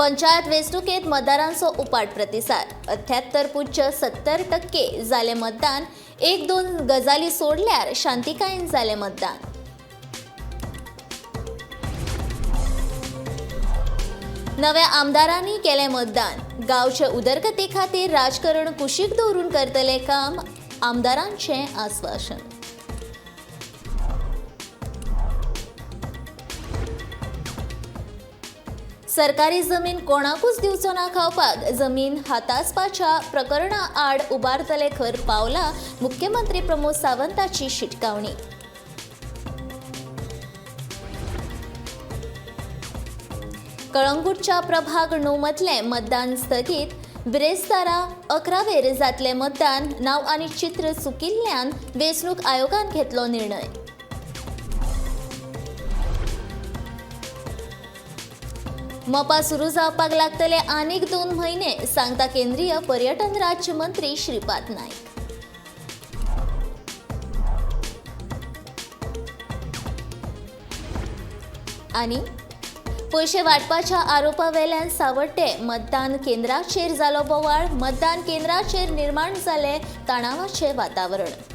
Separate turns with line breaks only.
पंचायत वेंचणुकेत मतदारांचो उपाट प्रतिसाद 78.70% जाले मतदान। एक दोन गजाली सोडल्यार शांतिकायेन जाले मतदान। नव्या आमदारांनी केले मतदान। गांवचे उदरगती खातीर राजकारण कुशीक दवरून करतले काम, आमदारांचे आश्वासन। सरकारी जमीन कोणाकूच दिवचो ना खावपाक जमीन हातासपाच्या प्रकरणा आड उबारतले खर पावला मुख्यमंत्री प्रमोद सावंताची शिटकावणी। कळंगूटच्या प्रभाग 9 मधले मतदान स्थगित। बिरेस्तारा 11 जातले मतदान। नाव आनी चित्र चुकिल्ल्यान वेंचणूक आयोगान घेतलो निर्णय। मोपा सुरू जावपाक लागतले आनीक 2 म्हयने, सांगता केंद्रीय पर्यटन राज्य मंत्री श्रीपाद नाईक। आनी पैसे वाटपाच्या आरोपा वेल्यान सावड्डे मतदान केंद्राचेर जालो बोवाळ। मतदान केंद्राचेर निर्माण जाले तणावाचे वातावरण।